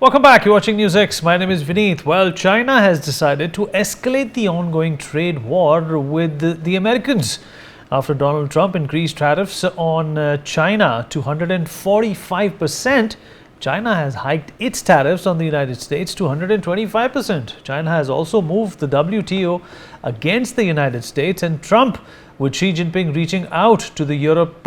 Welcome back. You're watching Newsx. My name is Vineet. Well, China has decided to escalate the ongoing trade war with the Americans after Donald Trump increased tariffs on China to 145%. China has hiked its tariffs on the United States to 125%. China has also moved the WTO against the United States, and Trump, with Xi Jinping reaching out to the Europe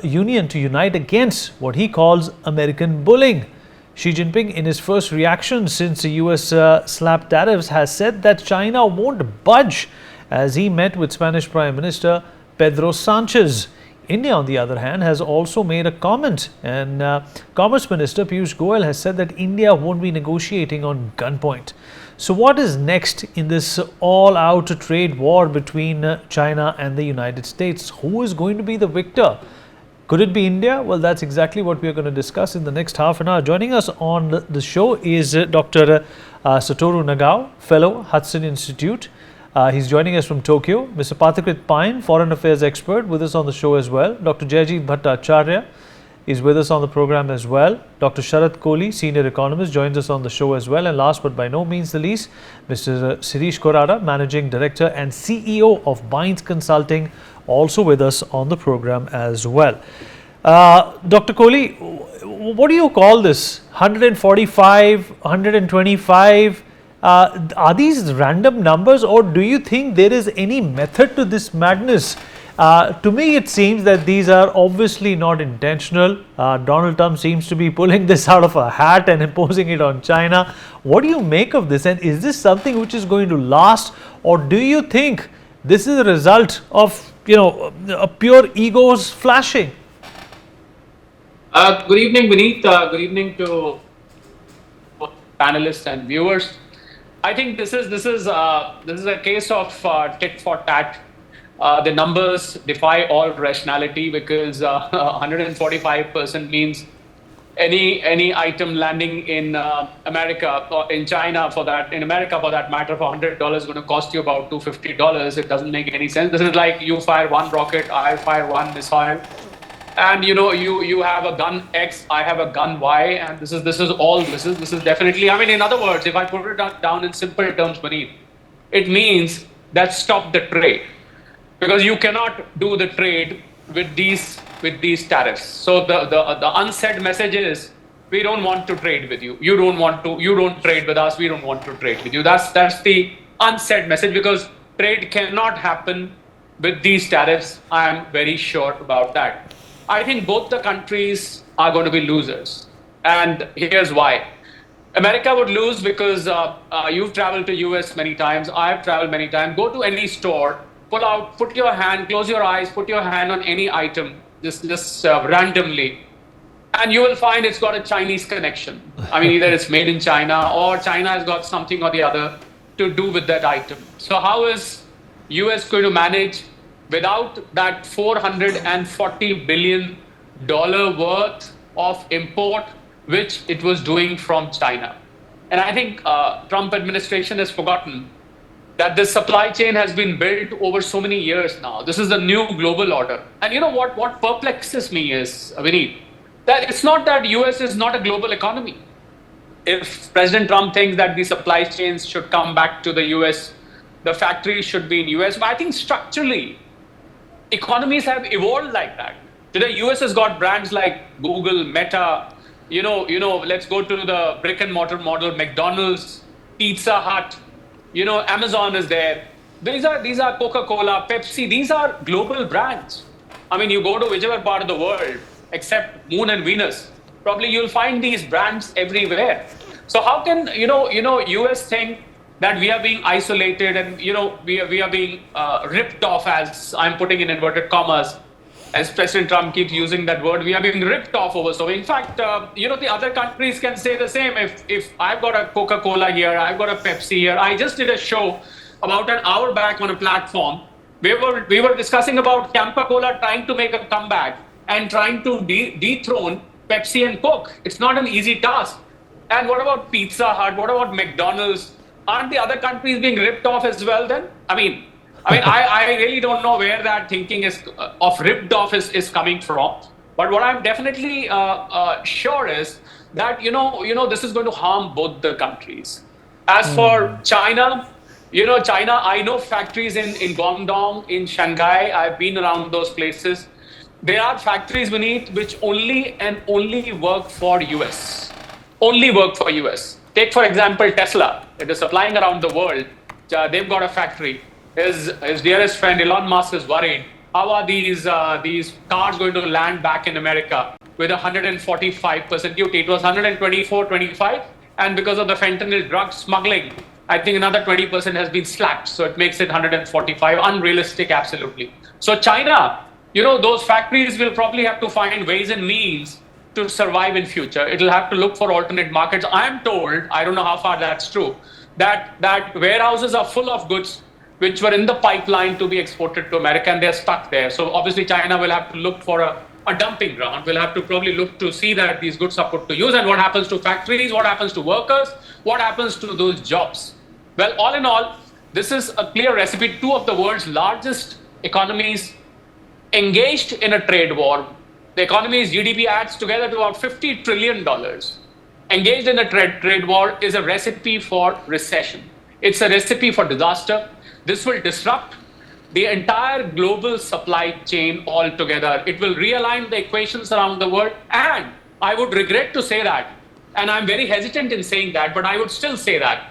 Union to unite against what he calls American bullying. Xi Jinping, in his first reaction since the US slapped tariffs, has said that China won't budge as he met with Spanish Prime Minister Pedro Sanchez. India, on the other hand, has also made a comment, and Commerce Minister Piyush Goyal has said that India won't be negotiating on gunpoint. So what is next in this all-out trade war between China and the United States? Who is going to be the victor? Could it be India? Well, that's exactly what we are going to discuss in the next half an hour. Joining us on the show is Dr. Satoru Nagao, Fellow, Hudson Institute. He's joining us from Tokyo. Mr. Pathakrit Pine, Foreign Affairs Expert, with us on the show as well. Dr. Jayajit Bhattacharya is with us on the program as well. Dr. Sharat Kohli, Senior Economist, joins us on the show as well. And last but by no means the least, Mr. Sirish Korada, Managing Director and CEO of Binds Consulting, also with us on the program as well. Dr. Kohli, what do you call this? 145, 125? Are these random numbers, or do you think there is any method to this madness? To me, it seems that these are obviously not intentional. Donald Trump seems to be pulling this out of a hat and imposing it on China. What do you make of this? And is this something which is going to last, or do you think this is a result of, a pure egos flashing? Good evening, Vineet. Good evening to panelists and viewers. I think this is a case of tit for tat. The numbers defy all rationality, because 145% means any item landing in America or in China in America for that matter, for $100 is going to cost you about $250. It doesn't make any sense. This is like you fire one rocket, I fire one missile, and you have a gun X, I have a gun Y, and this is definitely, in other words, if I put it down in simple terms, Beneath, it means that stop the trade, because you cannot do the trade with these tariffs. So the unsaid message is, we don't want to trade with you. You don't trade with us. We don't want to trade with you. That's the unsaid message, because trade cannot happen with these tariffs. I am very sure about that. I think both the countries are going to be losers, and here's why. America would lose because you've traveled to US many times. I've traveled many times. Go to any store, put your hand, close your eyes, put your hand on any item, just randomly, and you will find it's got a Chinese connection. Either it's made in China, or China has got something or the other to do with that item. So how is US going to manage without that $440 billion worth of import, which it was doing from China? And I think Trump administration has forgotten that this supply chain has been built over so many years now. This is the new global order. And you know what perplexes me is, Vineet, that it's not that US is not a global economy. If President Trump thinks that the supply chains should come back to the US, the factories should be in US, but I think structurally, economies have evolved like that. Today, US has got brands like Google, Meta, let's go to the brick and mortar model, McDonald's, Pizza Hut, Amazon is there. These are Coca-Cola, Pepsi. These are global brands. You go to whichever part of the world, except Moon and Venus, probably you'll find these brands everywhere. So how can US think that we are being isolated and we are being ripped off, as I'm putting in inverted commas, as President Trump keeps using that word? We are being ripped off over. So in fact, the other countries can say the same. If I've got a Coca-Cola here, I've got a Pepsi here. I just did a show about an hour back on a platform. We were discussing about Coca-Cola trying to make a comeback and trying to dethrone Pepsi and Coke. It's not an easy task. And what about Pizza Hut? What about McDonald's? Aren't the other countries being ripped off as well then? I really don't know where that thinking of ripped off is coming from. But what I'm definitely sure is that this is going to harm both the countries. As for China, China, I know factories in Guangdong, in Shanghai. I've been around those places. There are factories beneath which only and only work for US. Only work for US. Take for example Tesla. It is supplying around the world. They've got a factory. His dearest friend Elon Musk is worried. How are these cars going to land back in America with 145% duty? It was 124, 25, and because of the fentanyl drug smuggling, I think another 20% has been slapped. So it makes it 145. Unrealistic, absolutely. So China, those factories will probably have to find ways and means to survive in future. It'll have to look for alternate markets. I'm told, I don't know how far that's true, that warehouses are full of goods which were in the pipeline to be exported to America, and they're stuck there. So obviously China will have to look for a dumping ground. We'll have to probably look to see that these goods are put to use, and what happens to factories, what happens to workers, what happens to those jobs. Well, all in all, this is a clear recipe. Two of the world's largest economies engaged in a trade war. The economy's GDP adds together to about $50 trillion. Engaged in a trade war is a recipe for recession. It's a recipe for disaster. This will disrupt the entire global supply chain altogether. It will realign the equations around the world. And I would regret to say that, and I'm very hesitant in saying that, but I would still say that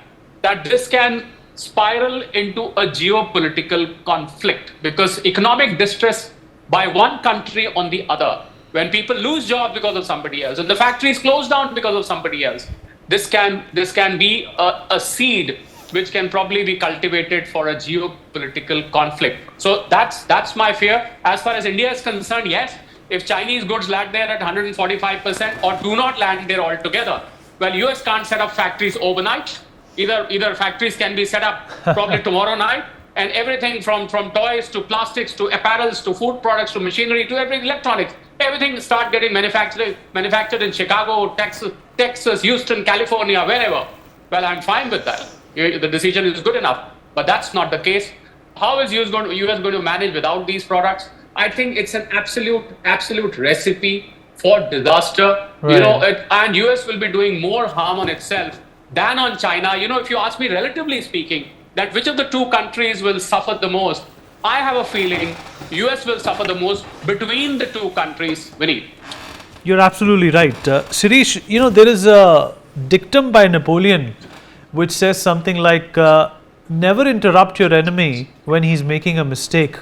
this can spiral into a geopolitical conflict, because economic distress by one country on the other, when people lose jobs because of somebody else and the factories close down because of somebody else, this can be a seed which can probably be cultivated for a geopolitical conflict. So that's my fear. As far as India is concerned, yes, if Chinese goods land there at 145% or do not land there altogether, well, US can't set up factories overnight. Either factories can be set up probably tomorrow night, and everything from toys to plastics to apparels to food products to machinery to every electronics, everything start getting manufactured in Chicago, Texas, Houston, California, wherever. Well, I'm fine with that. The decision is good enough, but that's not the case. How is US going to manage without these products? I think it's an absolute recipe for disaster. Right. And US will be doing more harm on itself than on China. If you ask me, relatively speaking, that which of the two countries will suffer the most, I have a feeling US will suffer the most between the two countries, Vinny. You're absolutely right. Sirish, there is a dictum by Napoleon which says something like, never interrupt your enemy when he's making a mistake.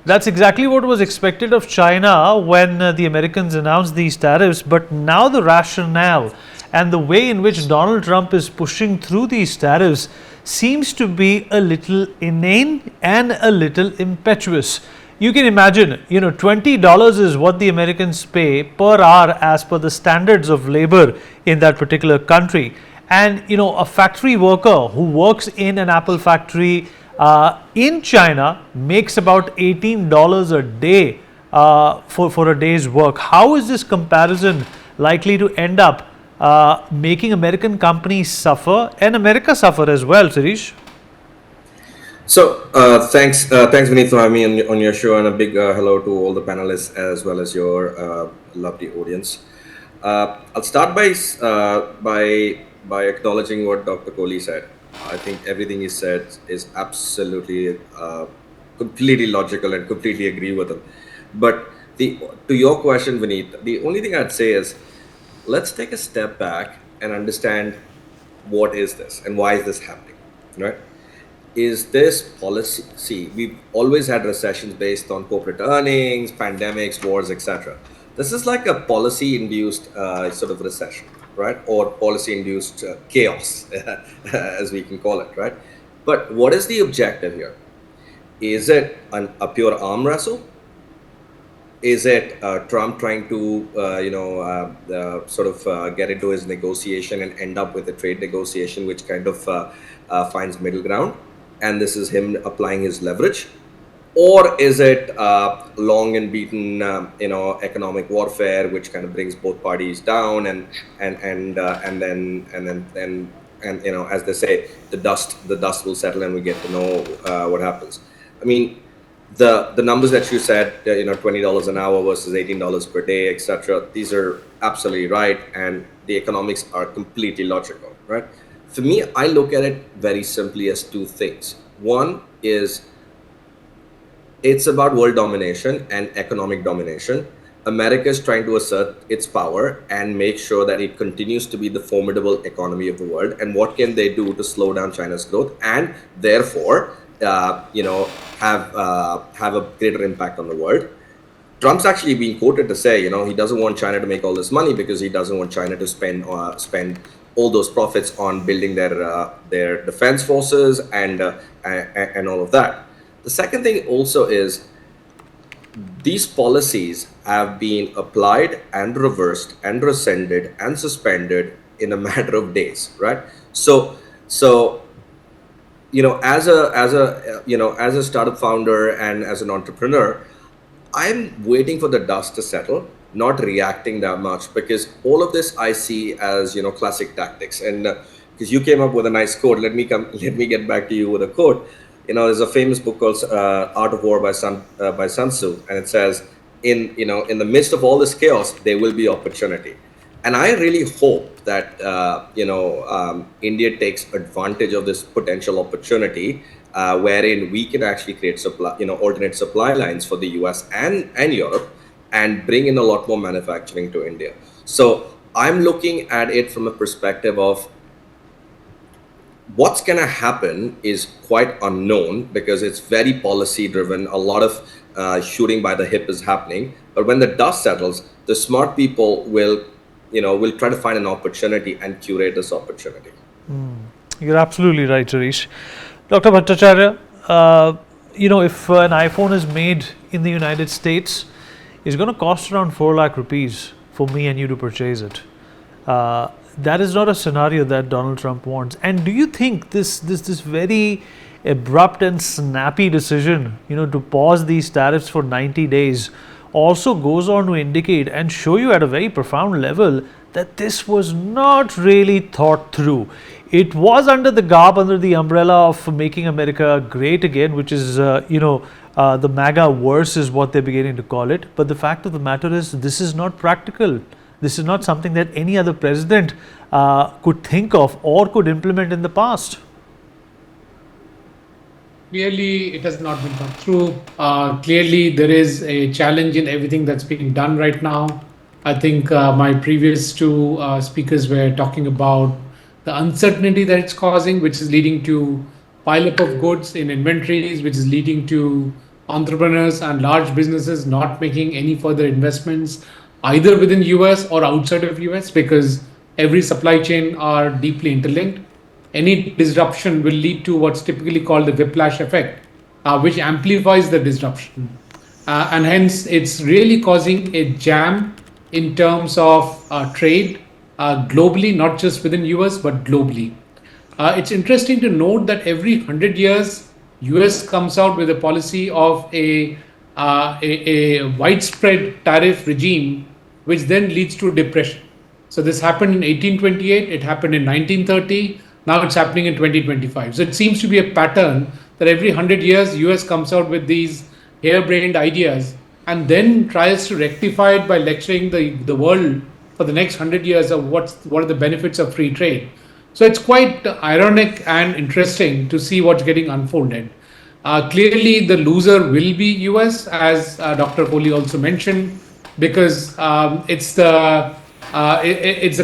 That's exactly what was expected of China when the Americans announced these tariffs. But now the rationale and the way in which Donald Trump is pushing through these tariffs seems to be a little inane and a little impetuous. You can imagine, $20 is what the Americans pay per hour as per the standards of labor in that particular country. And, a factory worker who works in an Apple factory in China makes about $18 a day for a day's work. How is this comparison likely to end up making American companies suffer and America suffer as well, Sirish? So thanks, Vineet, for having me on your show, and a big hello to all the panelists as well as your lovely audience. I'll start by acknowledging what Dr. Kohli said. I think everything he said is absolutely completely logical, and completely agree with him. But to your question, Vineet, the only thing I'd say is, let's take a step back and understand what is this and why is this happening, right? Is this policy? See, we've always had recessions based on corporate earnings, pandemics, wars, etc. This is like a policy-induced sort of recession, right? Or policy-induced chaos, as we can call it, right? But what is the objective here? Is it a pure arm wrestle? Is it Trump trying to, get into his negotiation and end up with a trade negotiation which kind of finds middle ground? And this is him applying his leverage? Or is it long and beaten, economic warfare, which kind of brings both parties down, and then as they say, the dust will settle, and we get to know what happens. I mean, the numbers that you said, $20 an hour versus $18 per day, etc. These are absolutely right, and the economics are completely logical, right? For me, I look at it very simply as two things. One is it's about world domination and economic domination. America is trying to assert its power and make sure that it continues to be the formidable economy of the world. And what can they do to slow down China's growth and therefore, have a greater impact on the world? Trump's actually being quoted to say, he doesn't want China to make all this money because he doesn't want China to spend all those profits on building their defense forces and all of that. The second thing also is these policies have been applied and reversed and rescinded and suspended in a matter of days, right? So as a startup founder and as an entrepreneur, I'm waiting for the dust to settle, not reacting that much, because all of this I see as classic tactics. And because you came up with a nice quote, let me get back to you with a quote. There's a famous book called Art of War by Sun Tzu, and it says, in the midst of all this chaos, there will be opportunity. And I really hope that India takes advantage of this potential opportunity, wherein we can actually create alternate supply lines for the US and Europe, and bring in a lot more manufacturing to India. So I'm looking at it from a perspective of what's going to happen is quite unknown because it's very policy driven. A lot of shooting by the hip is happening. But when the dust settles, the smart people will try to find an opportunity and curate this opportunity. You're absolutely right, Jarish. Dr. Bhattacharya, if an iPhone is made in the United States, it's going to cost around 4 lakh rupees for me and you to purchase it. That is not a scenario that Donald Trump wants. And do you think this very abrupt and snappy decision, to pause these tariffs for 90 days also goes on to indicate and show you at a very profound level that this was not really thought through? It was under the umbrella of making America great again, which is, the MAGA verse is what they're beginning to call it. But the fact of the matter is, this is not practical. This is not something that any other president could think of or could implement in the past. Clearly, it has not been thought through. Clearly, there is a challenge in everything that's being done right now. I think my previous two speakers were talking about the uncertainty that it's causing, which is leading to pileup of goods in inventories, which is leading to entrepreneurs and large businesses not making any further investments, either within US or outside of US, because every supply chain are deeply interlinked. Any disruption will lead to what's typically called the whiplash effect, which amplifies the disruption. And hence, it's really causing a jam in terms of trade globally, not just within US, but globally. It's interesting to note that every 100 years, US comes out with a policy of a widespread tariff regime, which then leads to depression. So this happened in 1828, it happened in 1930, now it's happening in 2025. So it seems to be a pattern that every 100 years, US comes out with these harebrained ideas and then tries to rectify it by lecturing the world for the next 100 years of what are the benefits of free trade. So it's quite ironic and interesting to see what's getting unfolded. Clearly, the loser will be US, as Dr. Kohli also mentioned, because it's the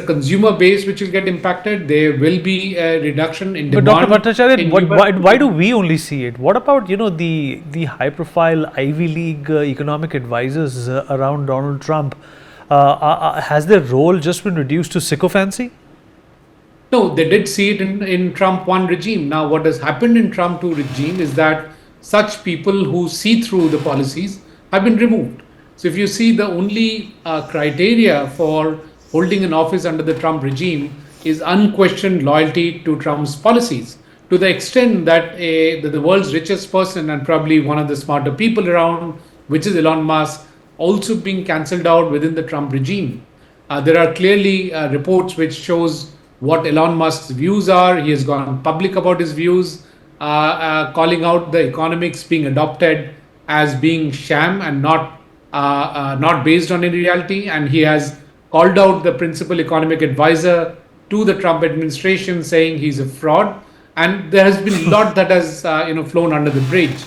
consumer base which will get impacted. There will be a reduction in demand. But Dr. Bhattacharya, why do we only see it? What about the high-profile Ivy League economic advisors around Donald Trump? Has their role just been reduced to sycophancy? No, they did see it in Trump 1 regime. Now, what has happened in Trump 2 regime is that such people who see through the policies have been removed. So if you see, the only criteria for holding an office under the Trump regime is unquestioned loyalty to Trump's policies, to the extent that the world's richest person and probably one of the smarter people around, which is Elon Musk, also being cancelled out within the Trump regime. There are clearly reports which shows what Elon Musk's views are. He has gone public about his views, calling out the economics being adopted as being sham and not based on any reality. And he has called out the principal economic advisor to the Trump administration, saying he's a fraud. And there has been a lot that has flown under the bridge.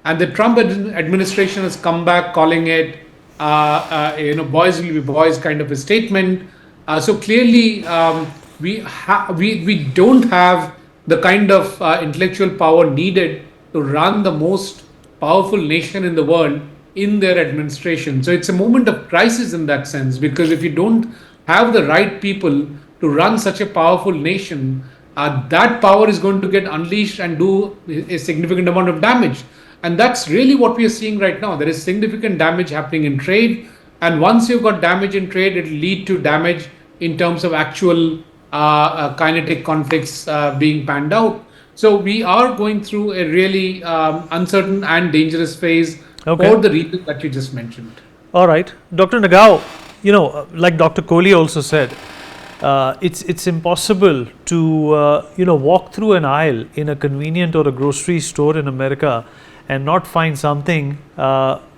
And the Trump administration has come back calling it, boys will be boys kind of a statement. So clearly, we don't have the kind of intellectual power needed to run the most powerful nation in the world in their administration. So it's a moment of crisis in that sense, because if you don't have the right people to run such a powerful nation, that power is going to get unleashed and do a significant amount of damage. And that's really what we are seeing right now. There is significant damage happening in trade. And once you've got damage in trade, it will lead to damage in terms of actual kinetic conflicts being panned out. So we are going through a really uncertain and dangerous phase for the reasons that you just mentioned. All right. Dr. Nagao, like Dr. Kohli also said, it's impossible to walk through an aisle in a convenient or a grocery store in America and not find something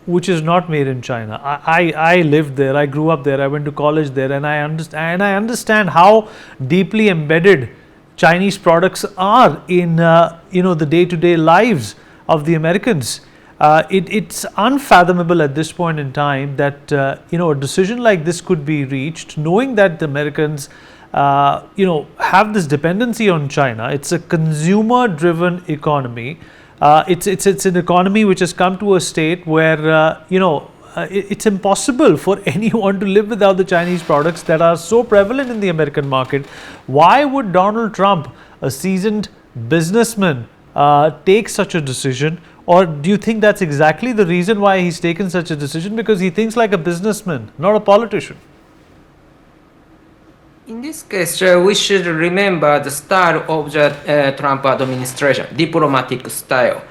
which is not made in China. I lived there, I grew up there, I went to college there, and I understand how deeply embedded Chinese products are in the day-to-day lives of the Americans. It's unfathomable at this point in time that a decision like this could be reached, knowing that the Americans have this dependency on China. It's a consumer-driven economy. It's an economy which has come to a state where it's impossible for anyone to live without the Chinese products that are so prevalent in the American market. Why would Donald Trump, a seasoned businessman, take such a decision? Or do you think that's exactly the reason why he's taken such a decision? Because he thinks like a businessman, not a politician. In this case, we should remember the style of the Trump administration, diplomatic style.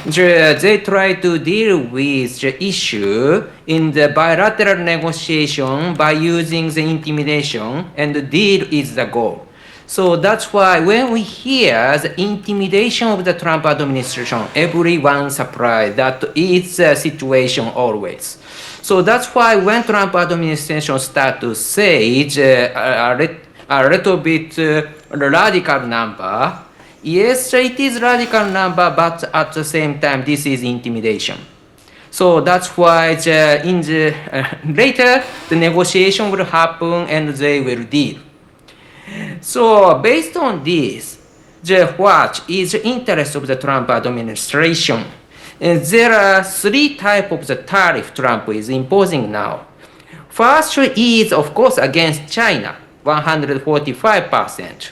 They try to deal with the issue in the bilateral negotiation by using the intimidation, and the deal is the goal. So that's why when we hear the intimidation of the Trump administration, everyone surprised that it's a situation always. So that's why when Trump administration start to say a little bit radical number, yes, it is radical number, but at the same time, this is intimidation. So that's why later the negotiation will happen and they will deal. So based on this, what is the interest of the Trump administration? There are three types of the tariff Trump is imposing now. First is, of course, against China, 145%.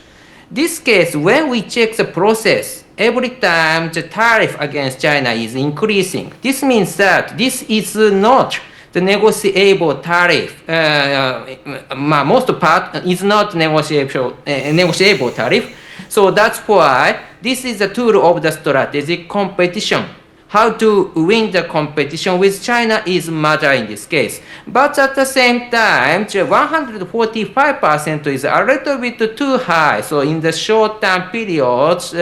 This case, when we check the process, every time the tariff against China is increasing, this means that this is not the negotiable tariff. Most part is not negotiable tariff. So that's why this is a tool of the strategic competition. How to win the competition with China is matter in this case. But at the same time, 145% is a little bit too high. So in the short-term periods,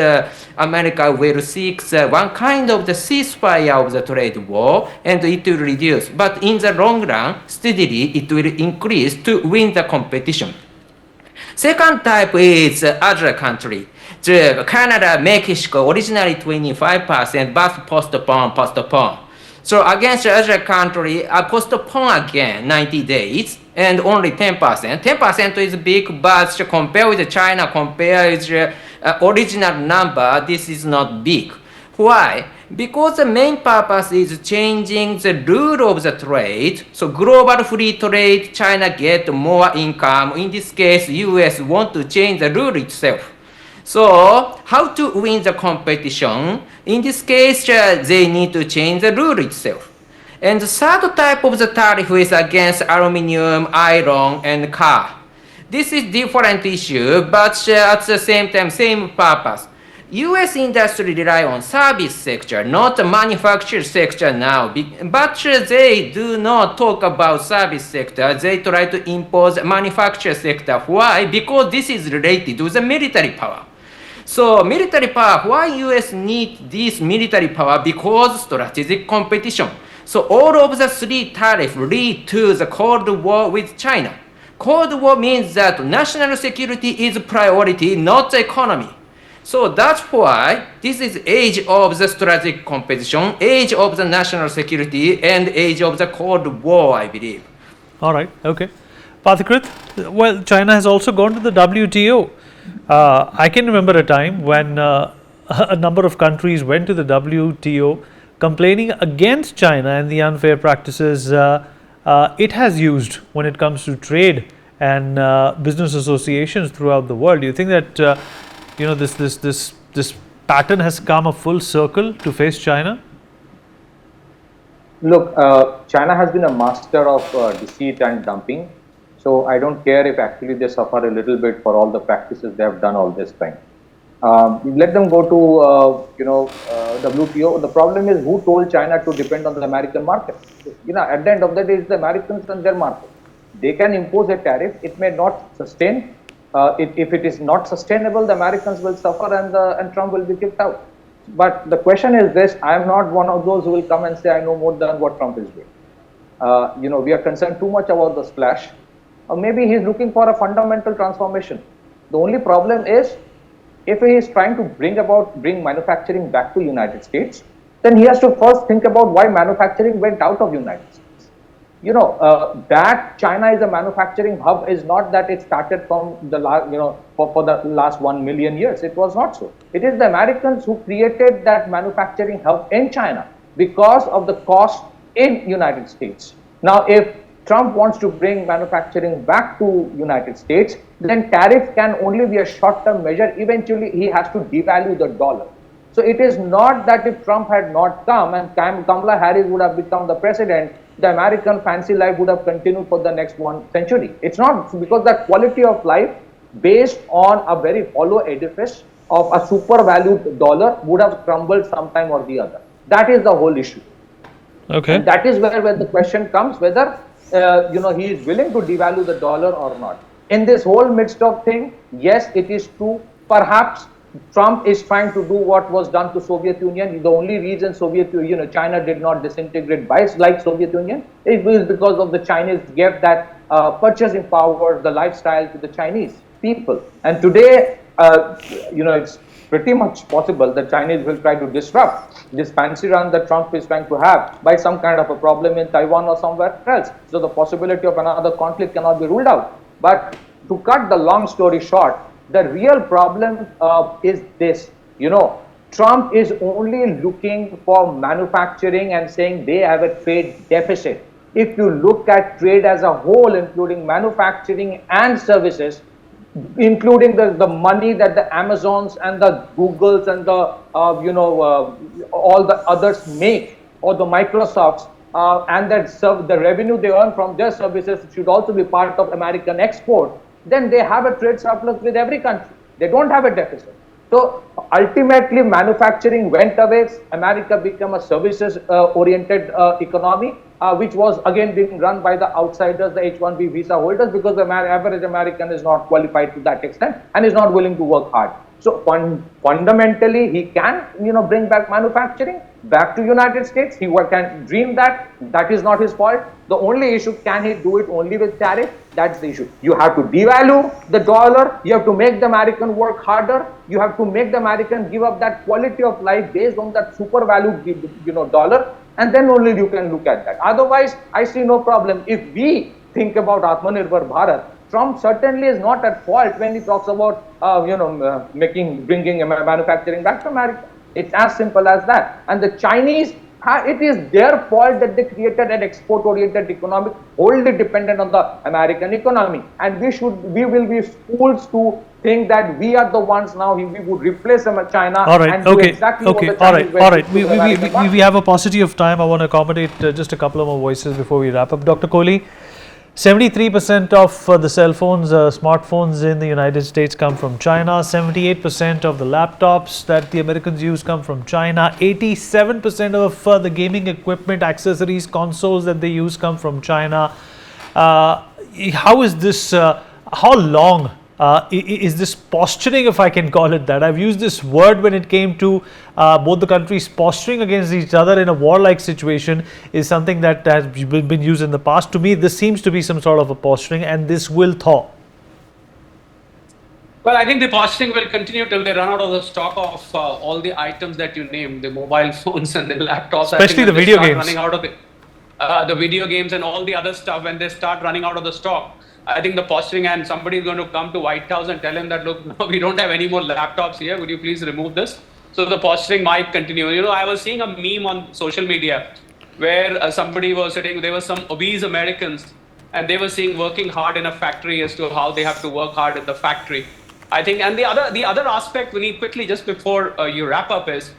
America will seek one kind of the ceasefire of the trade war, and it will reduce. But in the long run, steadily, it will increase to win the competition. Second type is other country. Canada, Mexico, originally 25%, but postpone. So against the other country, postpone again 90 days and only 10%. 10% is big, but compared with China, compared with the original number, this is not big. Why? Because the main purpose is changing the rule of the trade. So global free trade, China get more income. In this case, US want to change the rule itself. So how to win the competition? In this case, they need to change the rule itself. And the third type of the tariff is against aluminum, iron, and car. This is different issue, but at the same time, same purpose. U.S. industry rely on service sector, not the manufacturing sector now. But they do not talk about service sector. They try to impose manufacturing sector. Why? Because this is related to the military power. So military power, why US need this military power? Because strategic competition. So all of the three tariffs lead to the Cold War with China. Cold War means that national security is priority, not the economy. So that's why this is age of the strategic competition, age of the national security, and age of the Cold War, I believe. All right, okay. Pathikrit, well, China has also gone to the WTO. I can remember a time when a number of countries went to the WTO complaining against China and the unfair practices it has used when it comes to trade and business associations throughout the world. Do you think that this pattern has come a full circle to face China? Look, China has been a master of deceit and dumping. So I don't care if actually they suffer a little bit for all the practices they have done all this time. Let them go to WTO. The problem is who told China to depend on the American market. At the end of the day, it's the Americans and their market. They can impose a tariff. It may not sustain. If it is not sustainable, the Americans will suffer and Trump will be kicked out. But the question is this: I am not one of those who will come and say I know more than what Trump is doing. We are concerned too much about the splash. Or maybe he is looking for a fundamental transformation. The only problem is, if he is trying to bring manufacturing back to United States, then he has to first think about why manufacturing went out of United States. That China is a manufacturing hub is not that it started from the for the last 1 million years. It was not so. It is the Americans who created that manufacturing hub in China because of the cost in United States. Now, if Trump wants to bring manufacturing back to United States, then tariff can only be a short-term measure. Eventually, he has to devalue the dollar. So it is not that if Trump had not come and Kamala Harris would have become the president, the American fancy life would have continued for the next 1 century. It's not, because that quality of life based on a very hollow edifice of a super valued dollar would have crumbled sometime or the other. That is the whole issue. Okay. And that is where the question comes, whether he is willing to devalue the dollar or not. In this whole midst of thing, yes, it is true. Perhaps Trump is trying to do what was done to Soviet Union. The only reason China did not disintegrate like Soviet Union is because of the Chinese gave that purchasing power, the lifestyle to the Chinese people. And today, it's pretty much possible that Chinese will try to disrupt this fancy run that Trump is trying to have by some kind of a problem in Taiwan or somewhere else. So the possibility of another conflict cannot be ruled out. But to cut the long story short, the real problem is this. Trump is only looking for manufacturing and saying they have a trade deficit. If you look at trade as a whole, including manufacturing and services, including the money that the Amazons and the Googles and the all the others make, or the Microsofts, and the revenue they earn from their services should also be part of American export, then they have a trade surplus with every country. They don't have a deficit. So ultimately, manufacturing went away. America became a services-oriented economy, which was again being run by the outsiders, the H-1B visa holders, because the average American is not qualified to that extent and is not willing to work hard. So fundamentally, he can, bring back manufacturing back to United States. He can dream that. That is not his fault. The only issue, can he do it only with tariff? That's the issue. You have to devalue the dollar. You have to make the American work harder. You have to make the American give up that quality of life based on that super valued, dollar. And then only you can look at that. Otherwise, I see no problem. If we think about Atmanirbhar Bharat, Trump certainly is not at fault when he talks about, bringing manufacturing back to America. It's as simple as that. And the Chinese, it is their fault that they created an export-oriented economy wholly dependent on the American economy. And we will be fools to think that we are the ones now, we would replace China. All right, and do exactly what the Chinese all right. We have a paucity of time. I want to accommodate just a couple of more voices before we wrap up. Dr. Kohli, 73% of the cell phones, smartphones in the United States come from China. 78% of the laptops that the Americans use come from China. 87% of the gaming equipment, accessories, consoles that they use come from China. How is this? How long Is this posturing, if I can call it that? I've used this word when it came to both the countries posturing against each other in a warlike situation, is something that has been used in the past. To me, this seems to be some sort of a posturing, and this will thaw. Well, I think the posturing will continue till they run out of the stock of all the items that you named, the mobile phones and the laptops. Especially the video games. Running out of the video games and all the other stuff, when they start running out of the stock, I think the posturing, and somebody is going to come to White House and tell him that, look, no, we don't have any more laptops here. Would you please remove this? So the posturing might continue. You know, I was seeing a meme on social media where somebody was sitting, there were some obese Americans, and they were seeing working hard in a factory as to how they have to work hard in the factory. I think, and the other aspect we need quickly just before you wrap up is,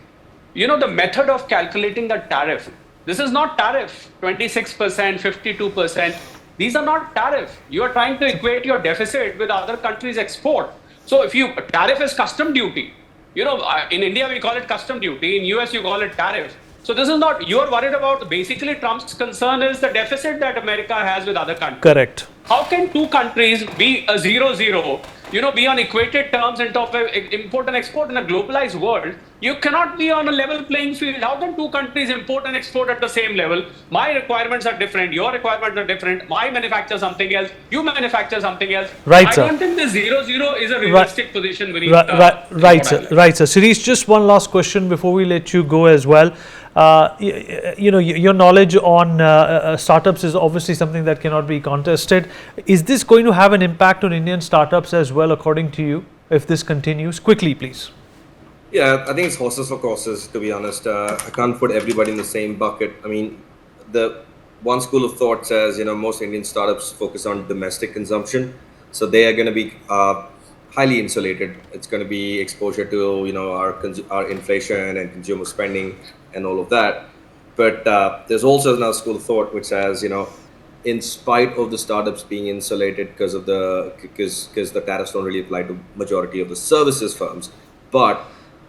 you know, the method of calculating the tariff. This is not tariff, 26%, 52%. These are not tariff. You are trying to equate your deficit with other countries' export. So if you, tariff is custom duty. You know, in India we call it custom duty. In US you call it tariff. So this is not, you are worried about, basically Trump's concern is the deficit that America has with other countries. Correct. How can two countries be a 0-0, you know, be on equated terms in terms of import and export in a globalized world? You cannot be on a level playing field. How can two countries import and export at the same level? My requirements are different, your requirements are different. I manufacture something else, you manufacture something else. Right, sir. I don't think the 0-0 is a realistic position. Right, sir. Right, sir. Shirish, just one last question before we let you go as well. You know, your knowledge on startups is obviously something that cannot be contested. Is this going to have an impact on Indian startups as well, according to you, if this continues? Quickly, please. Yeah, I think it's horses for courses, to be honest. I can't put everybody in the same bucket. I mean, the one school of thought says, you know, most Indian startups focus on domestic consumption. So they are going to be highly insulated. It's going to be exposure to, you know, our inflation and consumer spending and all of that. But there's also another school of thought which says, you know, in spite of the startups being insulated because the tariffs don't really apply to majority of the services firms, but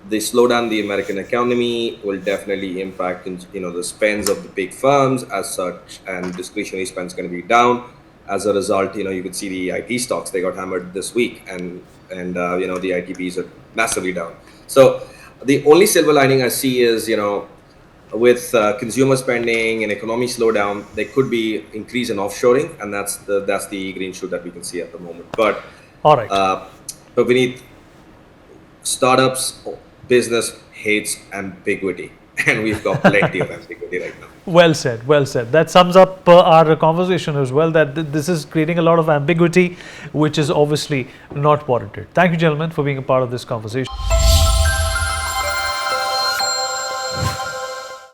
the slowdown in the American economy will definitely impact, you know, the spends of the big firms as such, and discretionary spend is going to be down. As a result, you know, you could see the IT stocks, they got hammered this week, and you know, the ITPs are massively down. So the only silver lining I see is, you know, with consumer spending and economy slowdown, there could be increase in offshoring, and that's the green shoot that we can see at the moment. But all right, but we need startups. Business hates ambiguity, and we've got plenty of ambiguity right now. Well said, well said. That sums up our conversation as well, that this is creating a lot of ambiguity, which is obviously not warranted. Thank you, gentlemen, for being a part of this conversation.